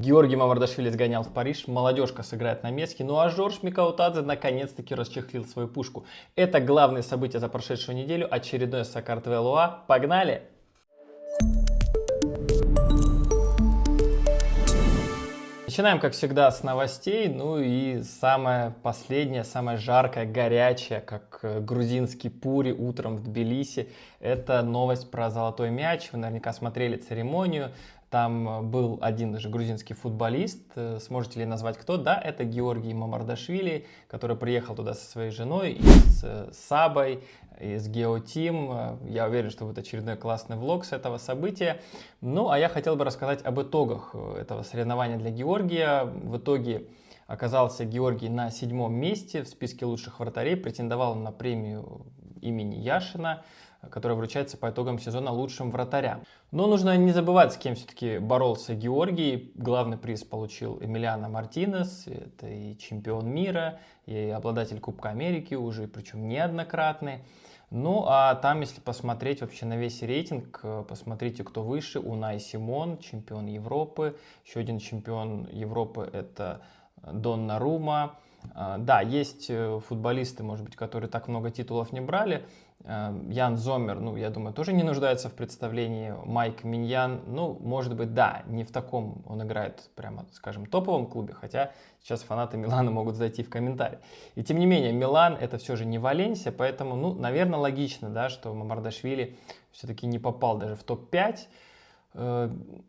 Георгий Мамардашвили сгонял в Париж, молодежка сыграет на Месхе, ну а Жорж Микаутадзе наконец-таки расчехлил свою пушку. Это главные события за прошедшую неделю, очередной Сакартвелуа. Погнали! Начинаем, как всегда, с новостей, ну и самое последнее, самое жаркое, горячее, как грузинский пури утром в Тбилиси, это новость про золотой мяч. Вы наверняка смотрели церемонию, там был один даже грузинский футболист, сможете ли назвать кто? Да, это Георгий Мамардашвили, который приехал туда со своей женой и с Сабой, из Геотим. Я уверен, что будет очередной классный влог с этого события. Ну, а я хотел бы рассказать об итогах этого соревнования для Георгия. В итоге оказался Георгий на 7-м месте в списке лучших вратарей, претендовал на премию имени Яшина, которая вручается по итогам сезона лучшим вратарям. Но нужно не забывать, с кем все-таки боролся Георгий. Главный приз получил Эмилиано Мартинес, это и чемпион мира, и обладатель Кубка Америки уже, причем неоднократный. Ну, а там, если посмотреть вообще на весь рейтинг, посмотрите, кто выше. Унай Симон, чемпион Европы. Еще один чемпион Европы — это Доннарума. Да, есть футболисты, может быть, которые так много титулов не брали. Ян Зоммер, ну, я думаю, тоже не нуждается в представлении. Майк Миньян, ну, может быть, да, не в таком он играет, прямо, скажем, топовом клубе, хотя сейчас фанаты Милана могут зайти в комментарии. И тем не менее, Милан — это все же не Валенсия, поэтому, ну, наверное, логично, да, что Мамардашвили все-таки не попал даже в топ-5.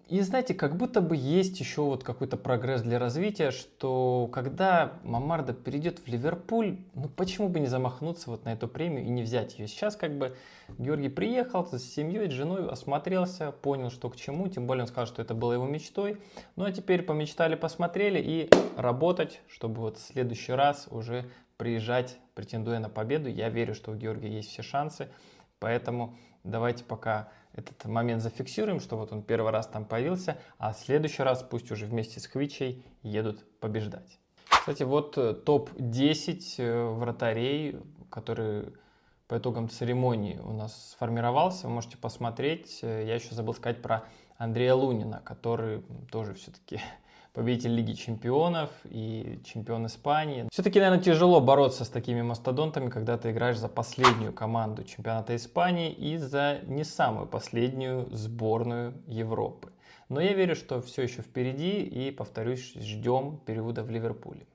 И знаете, как будто бы есть еще вот какой-то прогресс для развития, что когда Мамарда перейдет в Ливерпуль, ну почему бы не замахнуться вот на эту премию и не взять ее? Сейчас как бы Георгий приехал с семьей, с женой, осмотрелся, понял, что к чему, тем более он сказал, что это было его мечтой. Ну а теперь помечтали, посмотрели и работать, чтобы вот в следующий раз уже приезжать, претендуя на победу. Я верю, что у Георгия есть все шансы, поэтому давайте пока этот момент зафиксируем, что вот он первый раз там появился, а в следующий раз пусть уже вместе с Хвичей едут побеждать. Кстати, вот топ-10 вратарей, которые по итогам церемонии у нас сформировался. Вы можете посмотреть. Я еще забыл сказать про Андрея Лунина, который тоже все-таки победитель Лиги Чемпионов и чемпион Испании. Все-таки, наверное, тяжело бороться с такими мастодонтами, когда ты играешь за последнюю команду чемпионата Испании и за не самую последнюю сборную Европы. Но я верю, что все еще впереди и, повторюсь, ждем периода в Ливерпуле.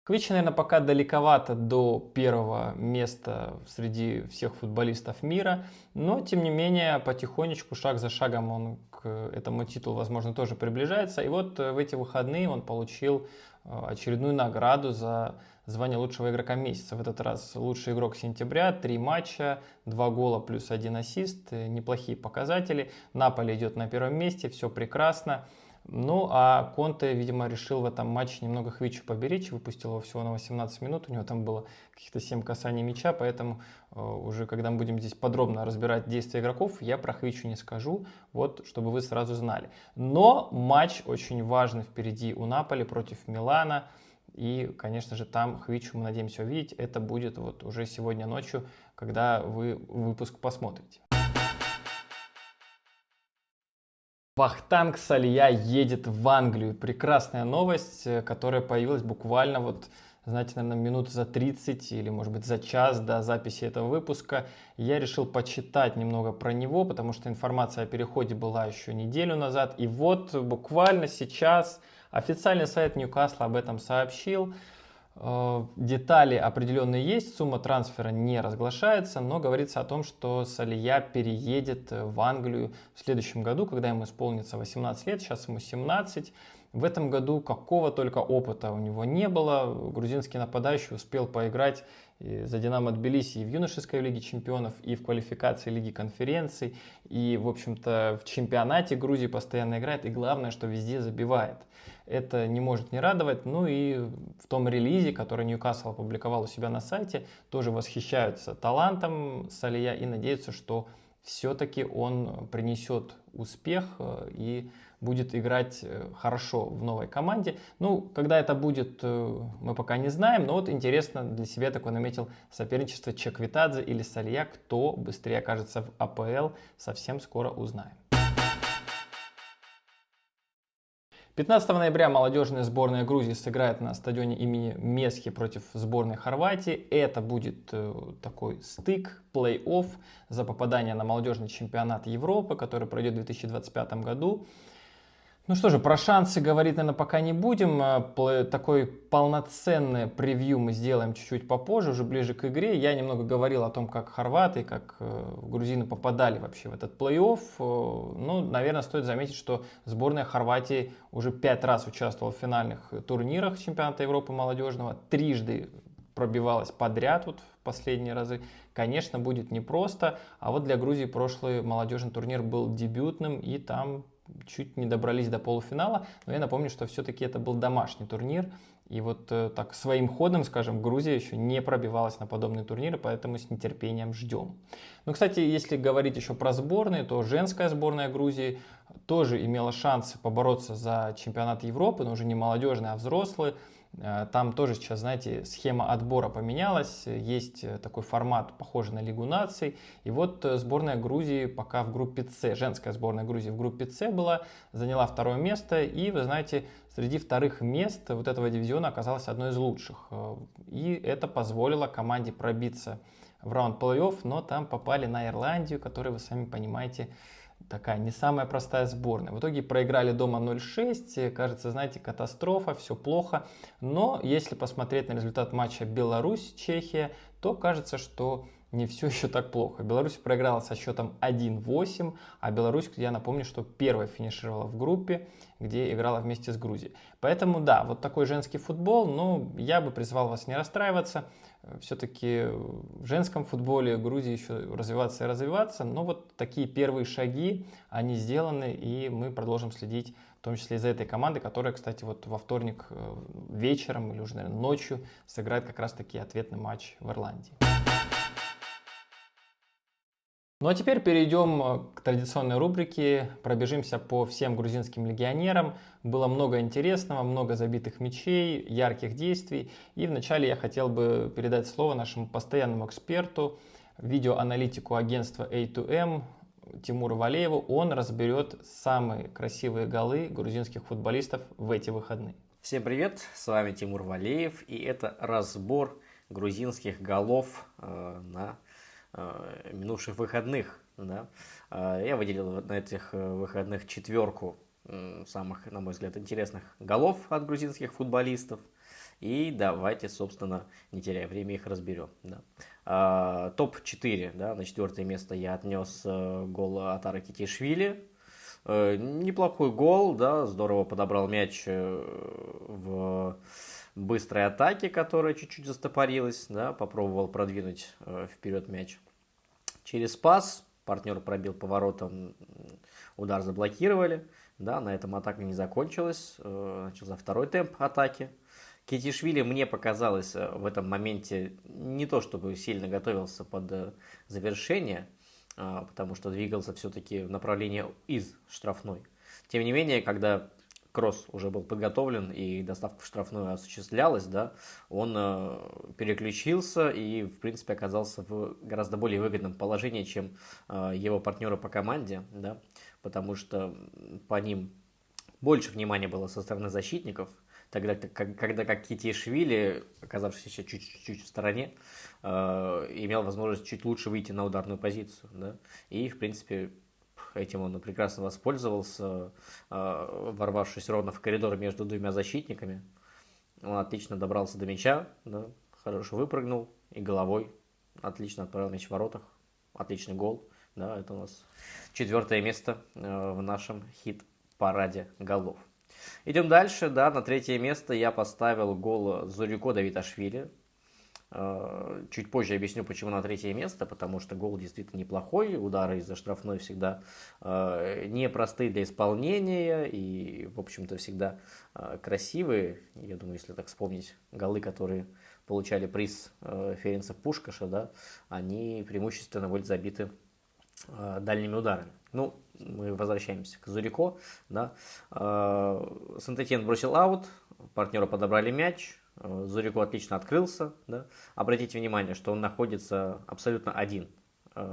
Хвичи, наверное, пока далековато до первого места среди всех футболистов мира, но, тем не менее, потихонечку, шаг за шагом он к этому титулу, возможно, тоже приближается. И вот в эти выходные он получил очередную награду за звание лучшего игрока месяца. В этот раз лучший игрок сентября, 3 матча, 2 гола плюс 1 ассист, неплохие показатели. Наполи идет на первом месте, все прекрасно. Ну, а Конте, видимо, решил в этом матче немного Хвичу поберечь, выпустил его всего на 18 минут, у него там было каких-то 7 касаний мяча, поэтому уже когда мы будем здесь подробно разбирать действия игроков, я про Хвичу не скажу, вот, чтобы вы сразу знали. Но матч очень важный впереди у Наполи против Милана, и, конечно же, там Хвичу мы надеемся увидеть, это будет вот уже сегодня ночью, когда вы выпуск посмотрите. Вахтанг Салия едет в Англию. Прекрасная новость, которая появилась буквально вот, знаете, наверное, минут за 30 или, может быть, за час до записи этого выпуска. Я решил почитать немного про него, потому что информация о переходе была еще неделю назад. И вот буквально сейчас официальный сайт Ньюкасла об этом сообщил. Детали определенные есть, сумма трансфера не разглашается, но говорится о том, что Салия переедет в Англию в следующем году, когда ему исполнится 18 лет, сейчас ему 17. В этом году какого только опыта у него не было. Грузинский нападающий успел поиграть за Динамо Тбилиси и в юношеской лиге чемпионов, и в квалификации Лиги конференций, и, в общем-то, в чемпионате Грузии постоянно играет, и главное, что везде забивает. Это не может не радовать. Ну и в том релизе, который Ньюкасл опубликовал у себя на сайте, тоже восхищаются талантом Салия и надеются, что все-таки он принесет успех и будет играть хорошо в новой команде. Ну, когда это будет, мы пока не знаем, но вот интересно, для себя такой наметил соперничество Чаквитадзе или Салия. Кто быстрее окажется в АПЛ, совсем скоро узнаем. 15 ноября молодежная сборная Грузии сыграет на стадионе имени Месхи против сборной Хорватии. Это будет такой стык, плей-офф за попадание на молодежный чемпионат Европы, который пройдет в 2025 году. Ну что же, про шансы говорить, наверное, пока не будем. Такой полноценное превью мы сделаем чуть-чуть попозже, уже ближе к игре. Я немного говорил о том, как хорваты, как грузины попадали вообще в этот плей-офф. Ну, наверное, стоит заметить, что сборная Хорватии уже 5 раз участвовала в финальных турнирах чемпионата Европы молодежного. Трижды пробивалась подряд вот в последние разы. Конечно, будет непросто. А вот для Грузии прошлый молодежный турнир был дебютным, и там чуть не добрались до полуфинала, но я напомню, что все-таки это был домашний турнир, и вот так своим ходом, скажем, Грузия еще не пробивалась на подобные турниры, поэтому с нетерпением ждем. Ну, кстати, если говорить еще про сборные, то женская сборная Грузии тоже имела шансы побороться за чемпионат Европы, но уже не молодежные, а взрослые. Там тоже сейчас, знаете, схема отбора поменялась, есть такой формат, похожий на Лигу наций. И вот сборная Грузии пока в группе С, женская сборная Грузии в группе С была, заняла второе место. И, вы знаете, среди вторых мест вот этого дивизиона оказалась одной из лучших. И это позволило команде пробиться в раунд плей-офф, но там попали на Ирландию, которая, вы сами понимаете, такая не самая простая сборная. В итоге проиграли дома 0-6, кажется, знаете, катастрофа, все плохо. Но если посмотреть на результат матча Беларусь-Чехия, то кажется, что не все еще так плохо. Беларусь проиграла со счетом 1-8, а Беларусь, я напомню, что первая финишировала в группе, где играла вместе с Грузией. Поэтому да, вот такой женский футбол, но я бы призвал вас не расстраиваться. Все-таки в женском футболе Грузии еще развиваться и развиваться, но вот такие первые шаги, они сделаны, и мы продолжим следить, в том числе и за этой командой, которая, кстати, вот во вторник вечером или уже, наверное, ночью сыграет как раз-таки ответный матч в Ирландии. Ну а теперь перейдем к традиционной рубрике, пробежимся по всем грузинским легионерам. Было много интересного, много забитых мячей, ярких действий. И вначале я хотел бы передать слово нашему постоянному эксперту, видеоаналитику агентства A2M Тимуру Валееву. Он разберет самые красивые голы грузинских футболистов в эти выходные. Всем привет, с вами Тимур Валеев, и это разбор грузинских голов на минувших выходных. Да. Я выделил на этих выходных четверку самых, на мой взгляд, интересных голов от грузинских футболистов. И давайте, собственно, не теряя время, их разберем. Да. Топ-4, да, на четвертое место я отнес гол Атара Кетишвили. Неплохой гол, да, здорово подобрал мяч в быстрой атаке, которая чуть-чуть застопорилась, да, попробовал продвинуть вперед мяч через пас, партнер пробил поворотом, удар заблокировали, да, на этом атака не закончилась, начался второй темп атаки. Кетишвили, мне показалось, в этом моменте не то чтобы сильно готовился под завершение, потому что двигался все-таки в направлении из штрафной. Тем не менее, когда кросс уже был подготовлен и доставка в штрафную осуществлялась, да, он переключился и, в принципе, оказался в гораздо более выгодном положении, чем его партнеры по команде, да, потому что по ним больше внимания было со стороны защитников, тогда как Кетишвили, оказавшийся чуть-чуть в стороне, имел возможность чуть лучше выйти на ударную позицию, да, и, в принципе, этим он прекрасно воспользовался, ворвавшись ровно в коридор между двумя защитниками. Он отлично добрался до мяча, да, хорошо выпрыгнул и головой отлично отправил мяч в воротах. Отличный гол. Да, это у нас четвертое место в нашем хит-параде голов. Идем дальше. Да, на третье место я поставил гол Зорюко Давиташвили. Чуть позже объясню, почему на третье место, потому что гол действительно неплохой, удары из-за штрафной всегда непростые для исполнения и, в общем-то, всегда красивые. Я думаю, если так вспомнить голы, которые получали приз Ференца Пушкаша, да, они преимущественно были забиты дальними ударами. Ну, мы возвращаемся к Зорюко. Да. Сент-Этьен бросил аут, партнеры подобрали мяч. Зорюко отлично открылся. Да. Обратите внимание, что он находится абсолютно один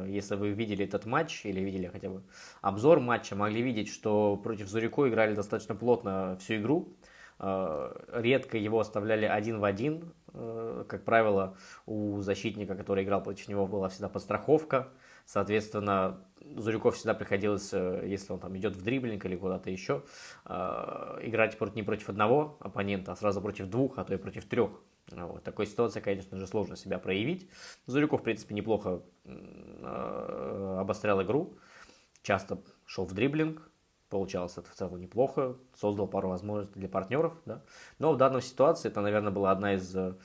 Если вы видели этот матч или видели хотя бы обзор матча, могли видеть, что против Зурiko играли достаточно плотно всю игру. Редко его оставляли один в один. Как правило, у защитника, который играл против него, была всегда подстраховка. Соответственно, Зуриков всегда приходилось, если он там идет в дриблинг или куда-то еще, играть не против одного оппонента, а сразу против двух, а то и против трех. Вот. В такой ситуации, конечно же, сложно себя проявить. Зуриков, в принципе, неплохо обострял игру, часто шел в дриблинг, получалось это в целом неплохо, создал пару возможностей для партнеров. Да? Но в данной ситуации это, наверное, была один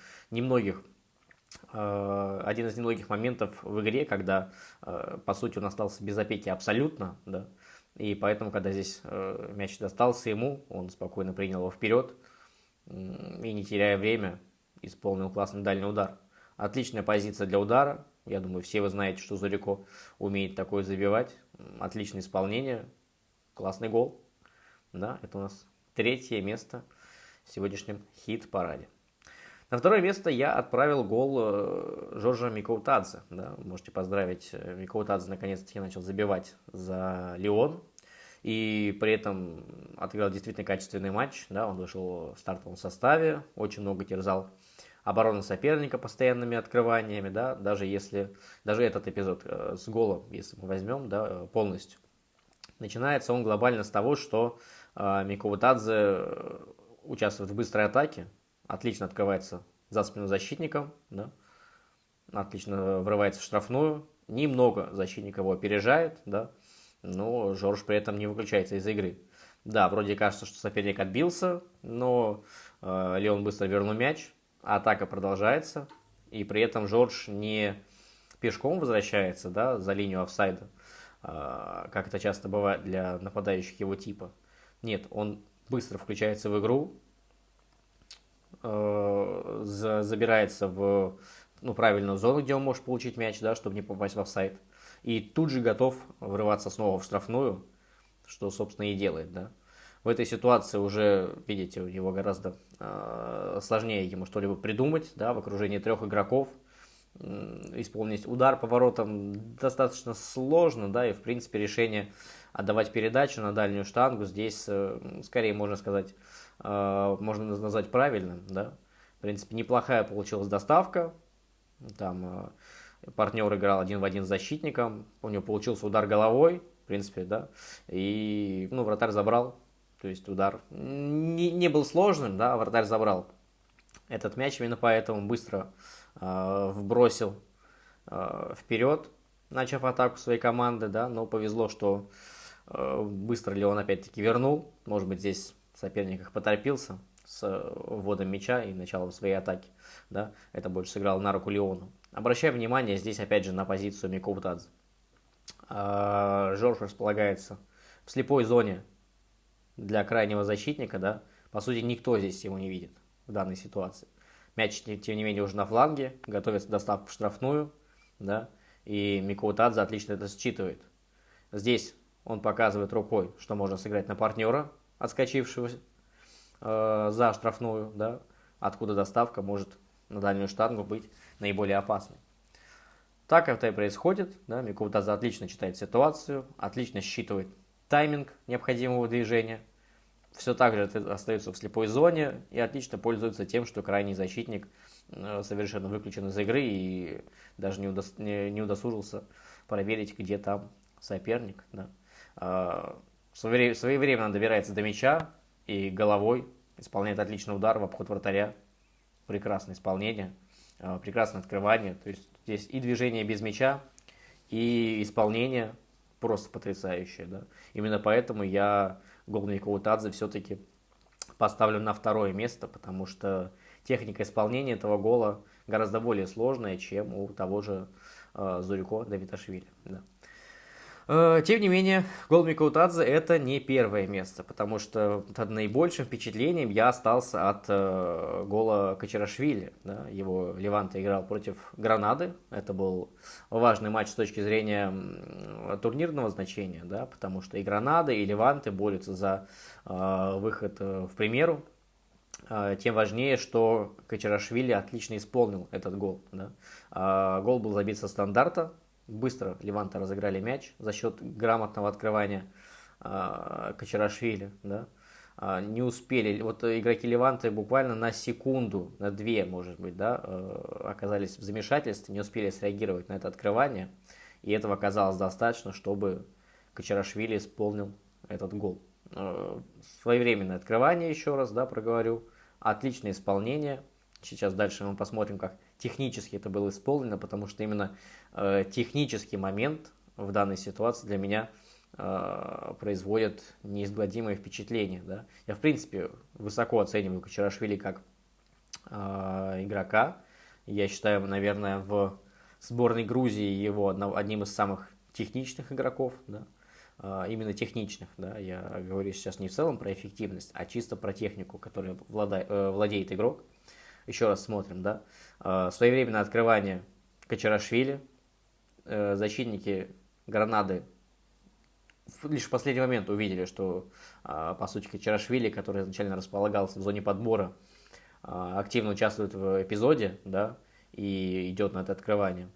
из немногих моментов в игре, когда, по сути, он остался без опеки абсолютно, да, и поэтому, когда здесь мяч достался ему, он спокойно принял его вперед и, не теряя время, исполнил классный дальний удар. Отличная позиция для удара, я думаю, все вы знаете, что Зурико умеет такое забивать, отличное исполнение, классный гол, да, это у нас 3-е место в сегодняшнем хит-параде. На 2-е место я отправил гол Жоржа Микоутадзе. Да. Можете поздравить, Микоутадзе наконец-таки начал забивать за Лион. И при этом отыграл действительно качественный матч. Да. Он вышел в стартовом составе, очень много терзал оборону соперника постоянными открываниями. Да. Даже этот эпизод с голом, если мы возьмем, да, полностью. Начинается он глобально с того, что Микоутадзе участвует в быстрой атаке. Отлично открывается за спину защитником, да? Отлично врывается в штрафную, немного защитник его опережает, да? Но Жорж при этом не выключается из игры. Да, вроде кажется, что соперник отбился, но Леон быстро вернул мяч, атака продолжается, и при этом Жорж не пешком возвращается, да, за линию офсайда, как это часто бывает для нападающих его типа. Нет, он быстро включается в игру, забирается в правильную зону, где он может получить мяч, да, чтобы не попасть в офсайд. И тут же готов врываться снова в штрафную, что, собственно, и делает. Да. В этой ситуации уже, видите, у него гораздо сложнее ему что-либо придумать, да, в окружении 3 игроков. Исполнить удар по воротам достаточно сложно, да, и, в принципе, решение отдавать передачу на дальнюю штангу здесь, скорее, можно сказать, можно назвать правильным, да. В принципе, неплохая получилась доставка. Там партнер играл 1 в 1 с защитником. У него получился удар головой, в принципе, да. И, вратарь забрал. То есть удар не был сложным, да, вратарь забрал этот мяч. Именно поэтому быстро вбросил вперед, начав атаку своей команды, да. Но повезло, что быстро ли он опять-таки вернул. Может быть, здесь соперник их поторопился с вводом мяча и началом своей атаки. Да? Это больше сыграло на руку Леону. Обращаем внимание здесь опять же на позицию Микоутадзе. Жорж располагается в слепой зоне для крайнего защитника. Да? По сути, никто здесь его не видит в данной ситуации. Мяч, тем не менее, уже на фланге, готовится доставка в штрафную. Да? И Микоутадзе отлично это считывает. Здесь он показывает рукой, что можно сыграть на партнера, отскочившего за штрафную, да, откуда доставка может на дальнюю штангу быть наиболее опасной. Так это и происходит. Да, Микоутадзе отлично читает ситуацию, отлично считывает тайминг необходимого движения. Все так же остается в слепой зоне и отлично пользуется тем, что крайний защитник совершенно выключен из игры и даже не удосужился проверить, где там соперник. Да. Своевременно добирается до мяча и головой исполняет отличный удар в обход вратаря. Прекрасное исполнение, прекрасное открывание. То есть здесь и движение без мяча, и исполнение просто потрясающее. Да? Именно поэтому я гол Микоутадзе все-таки поставлю на 2-е место, потому что техника исполнения этого гола гораздо более сложная, чем у того же Зурико Давидашвили. Да. Тем не менее, гол Микоутадзе это не 1-е место, потому что под наибольшим впечатлением я остался от гола Кочерашвили. Да? Его Леванте играл против Гранады. Это был важный матч с точки зрения турнирного значения, да? Потому что и Гранада, и Леванте борются за выход в премьеру. Тем важнее, что Кочерашвили отлично исполнил этот гол. Да? Гол был забит со стандарта. быстро Леванте разыграли мяч за счет грамотного открывания Кочарашвили, да. Не успели, вот игроки Леванте буквально на секунду, на 2, может быть, да, оказались в замешательстве, не успели среагировать на это открывание, и этого оказалось достаточно, чтобы Кочарашвили исполнил этот гол. Своевременное открывание, еще раз, да, проговорю, отличное исполнение. Сейчас дальше мы посмотрим, как технически это было исполнено, потому что именно технический момент в данной ситуации для меня производит неизгладимое впечатление. Да? Я, в принципе, высоко оцениваю Кочарашвили как игрока. Я считаю, наверное, в сборной Грузии его одним из самых техничных игроков. Да? Именно техничных. Да? Я говорю сейчас не в целом про эффективность, а чисто про технику, которой владеет игрок. Еще раз смотрим. Да? Своевременное открывание Кочарашвили. Защитники Гранады лишь в последний момент увидели, что, по сути, Кочарашвили, который изначально располагался в зоне подбора, активно участвует в эпизоде, да, и идет на это открывание.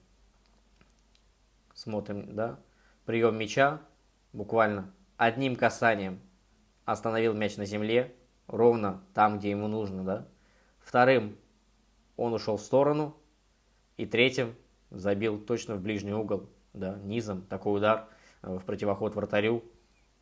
Смотрим, да, прием мяча, буквально одним касанием остановил мяч на земле, ровно там, где ему нужно, да. Вторым он ушел в сторону, и третьим забил точно в ближний угол, да, низом, такой удар в противоход вратарю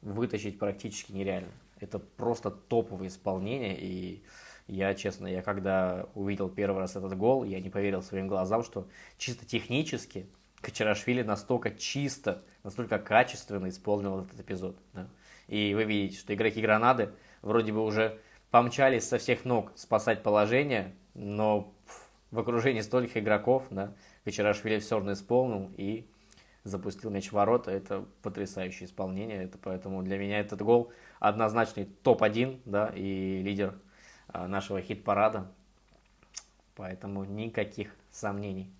вытащить практически нереально. Это просто топовое исполнение, и я, честно, когда увидел первый раз этот гол, я не поверил своим глазам, что чисто технически Кочарашвили настолько чисто, настолько качественно исполнил этот эпизод. Да. И вы видите, что игроки Гранады вроде бы уже помчались со всех ног спасать положение, но в окружении стольких игроков, да, Кочарашвили все равно исполнил и запустил мяч в ворота. Это потрясающее исполнение. Это, поэтому для меня этот гол однозначный топ-1, да, и лидер нашего хит-парада. Поэтому никаких сомнений.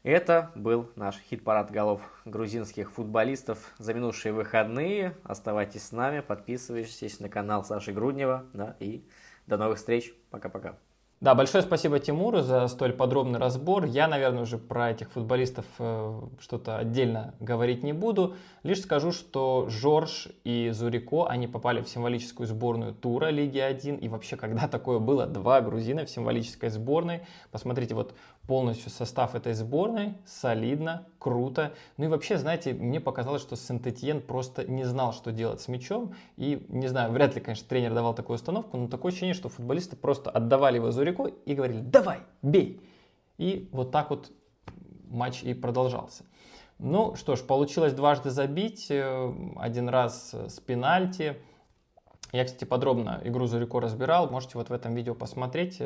Это был наш хит-парад голов грузинских футболистов за минувшие выходные. Оставайтесь с нами, подписывайтесь на канал Саши Груднева, да, и до новых встреч. Пока-пока. Да, большое спасибо Тимуру за столь подробный разбор. Я, наверное, уже про этих футболистов что-то отдельно говорить не буду. Лишь скажу, что Жорж и Зурико, они попали в символическую сборную тура Лиги 1. И вообще, когда такое было, 2 грузина в символической сборной. Посмотрите, вот полностью состав этой сборной. Солидно, круто. Ну и вообще, знаете, мне показалось, что Сент-Этьен просто не знал, что делать с мячом. И, не знаю, вряд ли, конечно, тренер давал такую установку, но такое ощущение, что футболисты просто отдавали его Зурико и говорили: давай, бей. И вот так вот матч и продолжался. Ну что ж, получилось дважды забить, один раз с пенальти. Я, кстати, подробно игру Зурико разбирал, можете вот в этом видео посмотреть.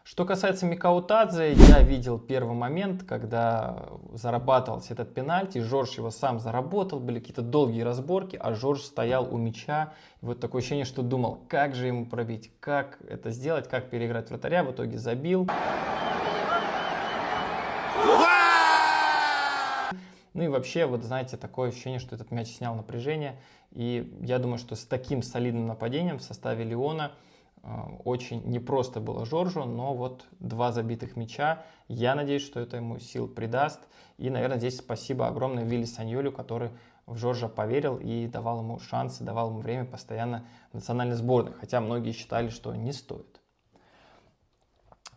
Что касается Микаутадзе, я видел первый момент, когда зарабатывался этот пенальти, Жорж его сам заработал, были какие-то долгие разборки, а Жорж стоял у мяча. И вот такое ощущение, что думал, как же ему пробить, как это сделать, как переиграть вратаря, в итоге забил. Ну и вообще, вот знаете, такое ощущение, что этот мяч снял напряжение. И я думаю, что с таким солидным нападением в составе Лиона очень непросто было Жоржу, но вот 2 забитых мяча, я надеюсь, что это ему сил придаст. И, наверное, здесь спасибо огромное Вилли Саньолю, который в Жоржа поверил и давал ему шансы, давал ему время постоянно в национальной сборной, хотя многие считали, что не стоит.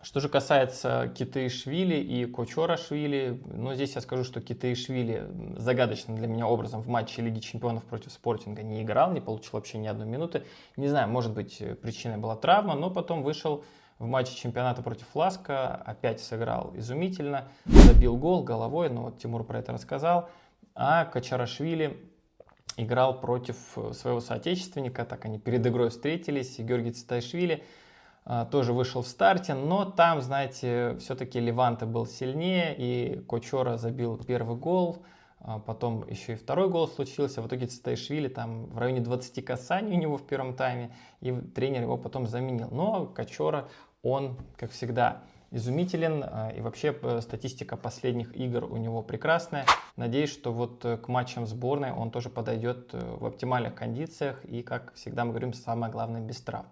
Что же касается Китаишвили и Кочарашвили, ну здесь я скажу, что Китаишвили загадочным для меня образом в матче Лиги Чемпионов против Спортинга не играл, не получил вообще ни одной минуты. Не знаю, может быть, причиной была травма, но потом вышел в матче чемпионата против Ласка, опять сыграл изумительно, забил гол головой, ну вот Тимур про это рассказал. А Кочарашвили играл против своего соотечественника, так они перед игрой встретились, и Георгий Цитаишвили тоже вышел в старте, но там, знаете, все-таки Леванте был сильнее, и Кочора забил первый гол, потом еще и второй гол случился, в итоге Цитаишвили там в районе 20 касаний у него в первом тайме, и тренер его потом заменил. Но Кочора, он, как всегда, изумителен, и вообще статистика последних игр у него прекрасная. Надеюсь, что вот к матчам сборной он тоже подойдет в оптимальных кондициях, и, как всегда мы говорим, самое главное, без травм.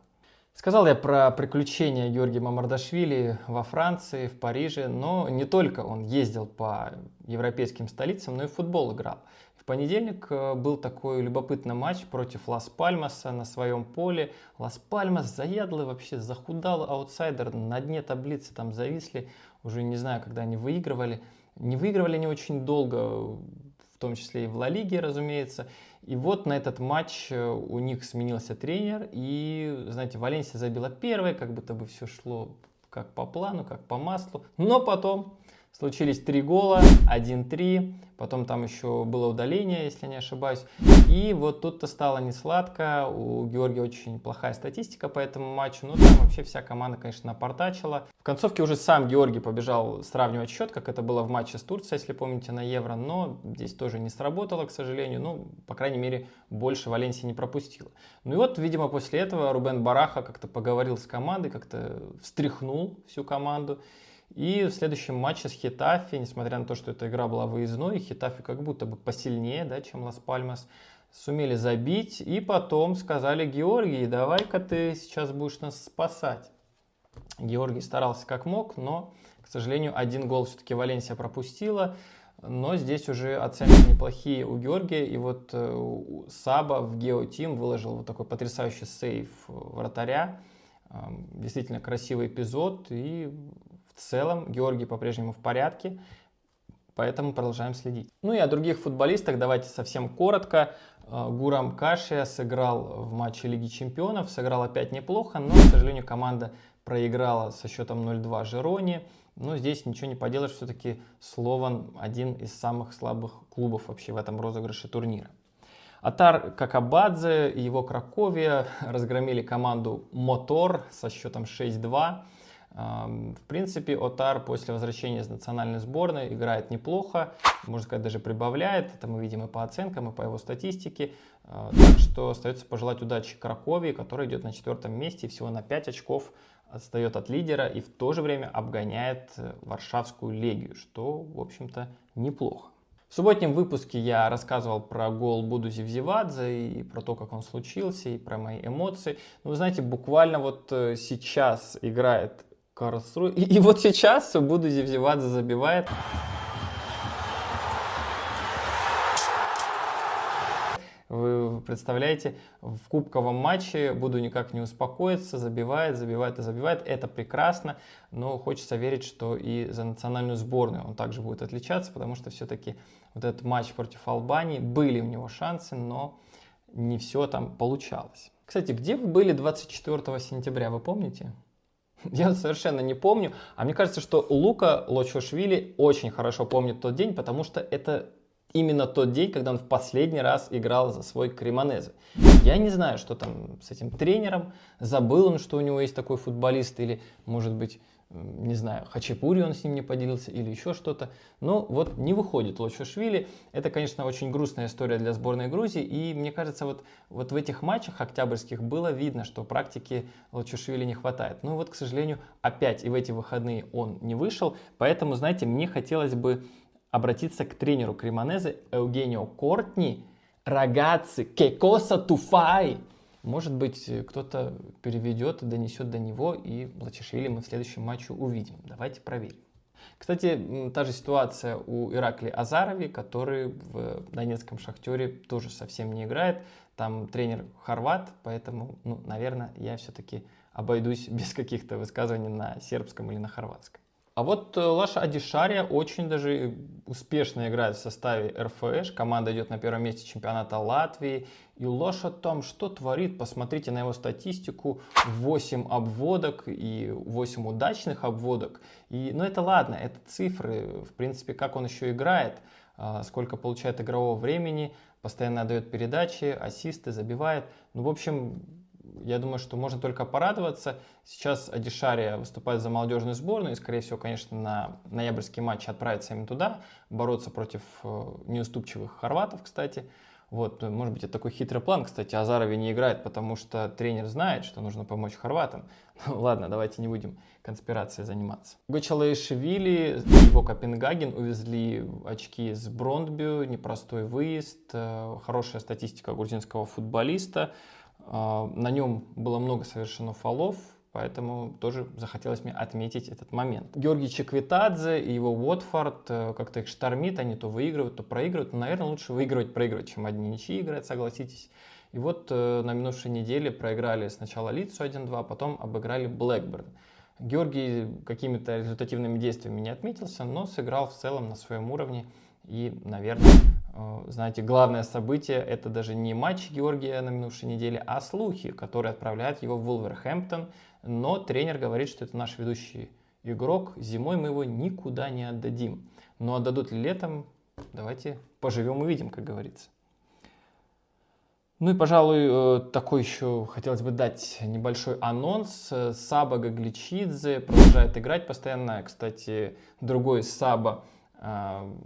Сказал я про приключения Георгия Мамардашвили во Франции, в Париже, но не только он ездил по европейским столицам, но и в футбол играл. В понедельник был такой любопытный матч против Лас-Пальмаса на своем поле. Лас-Пальмас заядлый, вообще захудалый аутсайдер, на дне таблицы там зависли, уже не знаю, когда они выигрывали. Не выигрывали они очень долго, в том числе и в Ла Лиге, разумеется. И вот на этот матч у них сменился тренер, и, знаете, Валенсия забила первой, как будто бы все шло как по плану, как по маслу. Но потом случились 3 гола, 1-3, потом там еще было удаление, если не ошибаюсь. И вот тут-то стало несладко, у Георгия очень плохая статистика по этому матчу, но там вообще вся команда, конечно, напортачила. В концовке уже сам Георгий побежал сравнивать счет, как это было в матче с Турцией, если помните, на Евро, но здесь тоже не сработало, к сожалению, ну, по крайней мере, больше Валенсия не пропустила. Ну и вот, видимо, после этого Рубен Бараха как-то поговорил с командой, как-то встряхнул всю команду. И в следующем матче с Хетафи, несмотря на то, что эта игра была выездной, Хетафи как будто бы посильнее, да, чем Лас-Пальмас, сумели забить. И потом сказали: Георгий, давай-ка ты сейчас будешь нас спасать. Георгий старался как мог, но, к сожалению, 1 гол все-таки Валенсия пропустила. Но здесь уже оценки неплохие у Георгия. И вот Саба в Геотим выложил вот такой потрясающий сейв вратаря. Действительно красивый эпизод. И в целом Георгий по-прежнему в порядке, поэтому продолжаем следить. Ну и о других футболистах давайте совсем коротко. Гурам Кашия сыграл в матче Лиги Чемпионов, сыграл опять неплохо, но, к сожалению, команда проиграла со счетом 0-2 Жироне. Но здесь ничего не поделаешь, все-таки Слован один из самых слабых клубов вообще в этом розыгрыше турнира. Атар Какабадзе и его Краковия разгромили команду Мотор со счетом 6-2. В принципе, Отар после возвращения из национальной сборной играет неплохо, можно сказать, даже прибавляет. Это мы видим и по оценкам, и по его статистике. Так что остается пожелать удачи Краковии, которая идет на 4-м месте и всего на 5 очков отстает от лидера и в то же время обгоняет Варшавскую Легию, что, в общем-то, неплохо. В субботнем выпуске я рассказывал про гол Буду Зевзевадзе и про то, как он случился, и про мои эмоции. Но вы знаете, буквально вот сейчас играет Карлсруэ. И вот сейчас Буду Зевзевадзе забивает. Вы представляете, в кубковом матче Буду никак не успокоится, забивает, забивает и забивает. Это прекрасно, но хочется верить, что и за национальную сборную он также будет отличаться, потому что все-таки вот этот матч против Албании, были у него шансы, но не все там получалось. Кстати, где вы были 24 сентября, вы помните? Я совершенно не помню, а мне кажется, что Лука Лочошвили очень хорошо помнит тот день, потому что это именно тот день, когда он в последний раз играл за свой Кремонезе. Я не знаю, что там с этим тренером, забыл он, что у него есть такой футболист, или, может быть, не знаю, хачапури он с ним не поделился, или еще что-то. Но вот не выходит Лочошвили. Это, конечно, очень грустная история для сборной Грузии, и мне кажется, вот в этих матчах октябрьских было видно, что практики Лочошвили не хватает. Но вот, к сожалению, опять и в эти выходные он не вышел, поэтому, знаете, мне хотелось бы обратиться к тренеру Кремонезе Евгенио Кортни. Рагаци, кекоса туфай. Может быть, кто-то переведет, донесет до него, и Лочошвили мы в следующем матче увидим. Давайте проверим. Кстати, та же ситуация у Иракли Азарови, который в донецком Шахтере тоже совсем не играет. Там тренер хорват, поэтому, наверное, я все-таки обойдусь без каких-то высказываний на сербском или на хорватском. А вот Лаша Адишария очень даже успешно играет в составе РФШ. Команда идет на 1-м месте чемпионата Латвии. И Лаша там что творит? Посмотрите на его статистику. 8 обводок и 8 удачных обводок. Но это ладно, это цифры. В принципе, как он еще играет, сколько получает игрового времени, постоянно отдает передачи, ассисты, забивает. В общем, я думаю, что можно только порадоваться. Сейчас Адишария выступает за молодежную сборную и, скорее всего, конечно, на ноябрьский матч отправится именно туда, бороться против неуступчивых хорватов, кстати. Вот, может быть, это такой хитрый план. Кстати, Азарови не играет, потому что тренер знает, что нужно помочь хорватам. Ладно, давайте не будем конспирацией заниматься. Гочалаишвили, его Копенгаген увезли очки с Брондбю, непростой выезд, хорошая статистика грузинского футболиста. На нем было много совершено фолов, поэтому тоже захотелось мне отметить этот момент. Георгий Чеквитадзе и его Уотфорд как-то их штормит, они то выигрывают, то проигрывают. Но, наверное, лучше проигрывать, чем одни ничьи играть, согласитесь. И вот на минувшей неделе проиграли сначала Лидсу 1-2, потом обыграли Блэкберн. Георгий какими-то результативными действиями не отметился, но сыграл в целом на своем уровне. И, наверное, знаете, главное событие — это даже не матч Георгия на минувшей неделе, а слухи, которые отправляют его в Вулверхэмптон. Но тренер говорит, что это наш ведущий игрок, зимой мы его никуда не отдадим. Но отдадут ли летом, давайте поживем увидим, как говорится. Ну и, пожалуй, такой еще хотелось бы дать небольшой анонс. Саба Гагличидзе продолжает играть постоянно. Кстати, другой Саба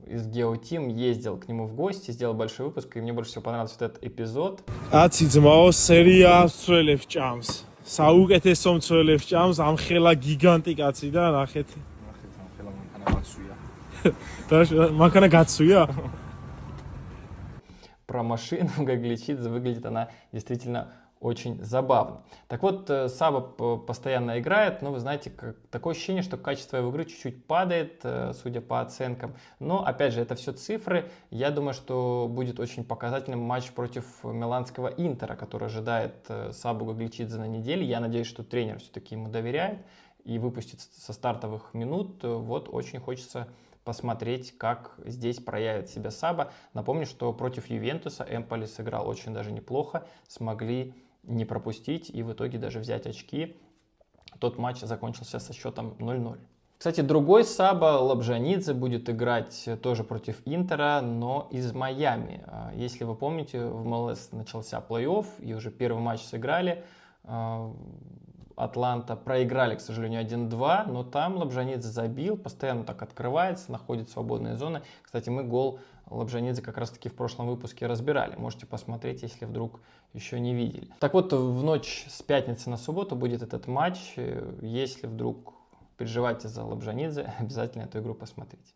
из GeoTeam ездил к нему в гости, сделал большой выпуск, и мне больше всего понравился вот этот эпизод. Про машину Гагличидзе выглядит она действительно очень забавно. Так вот, Саба постоянно играет, но вы знаете, такое ощущение, что качество его игры чуть-чуть падает, судя по оценкам. Но, опять же, это все цифры. Я думаю, что будет очень показательным матч против миланского Интера, который ожидает Сабу Гагличидзе на неделе. Я надеюсь, что тренер все-таки ему доверяет и выпустит со стартовых минут. Вот очень хочется посмотреть, как здесь проявит себя Саба. Напомню, что против Ювентуса Эмполи сыграл очень даже неплохо, смогли не пропустить и в итоге даже взять очки. Тот матч закончился со счетом 0-0. Кстати, другой Саба, Лабжанидзе, будет играть тоже против Интера, но из Майами. Если вы помните, в МЛС начался плей-офф и уже первый матч сыграли. Атланта проиграли, к сожалению, 1-2, но там Лабжанидзе забил, постоянно так открывается, находит свободные зоны. Кстати, мы гол Лабжанидзе как раз-таки в прошлом выпуске разбирали. Можете посмотреть, если вдруг еще не видели. Так вот, в ночь с пятницы на субботу будет этот матч. Если вдруг переживаете за Лабжанидзе, обязательно эту игру посмотрите.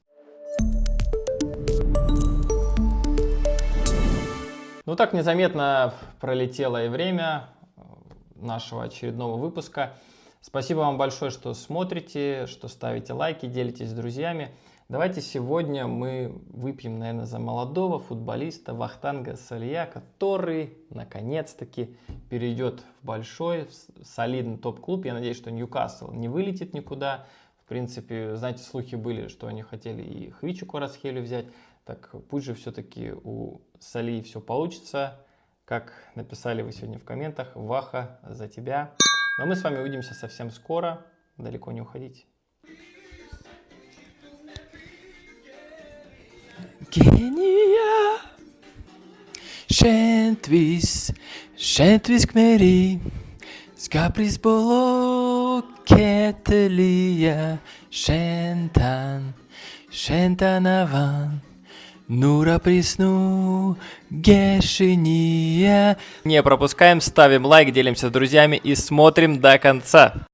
Ну так незаметно пролетело и время нашего очередного выпуска. Спасибо вам большое, что смотрите, что ставите лайки, делитесь с друзьями. Давайте сегодня мы выпьем, наверное, за молодого футболиста Вахтанга Салия, который наконец-таки перейдет в большой, солидный топ-клуб. Я надеюсь, что Ньюкасл не вылетит никуда. В принципе, знаете, слухи были, что они хотели и Хвичу Кварацхелию взять. Так пусть же все-таки у Салии все получится. Как написали вы сегодня в комментах, Ваха, за тебя. Но мы с вами увидимся совсем скоро. Далеко не уходите. Genia, Шентвис Кмери, Скаприс Боло, Кетелия, Шентанаван. Нура присну, гешиния. Не пропускаем, ставим лайк, делимся с друзьями и смотрим до конца.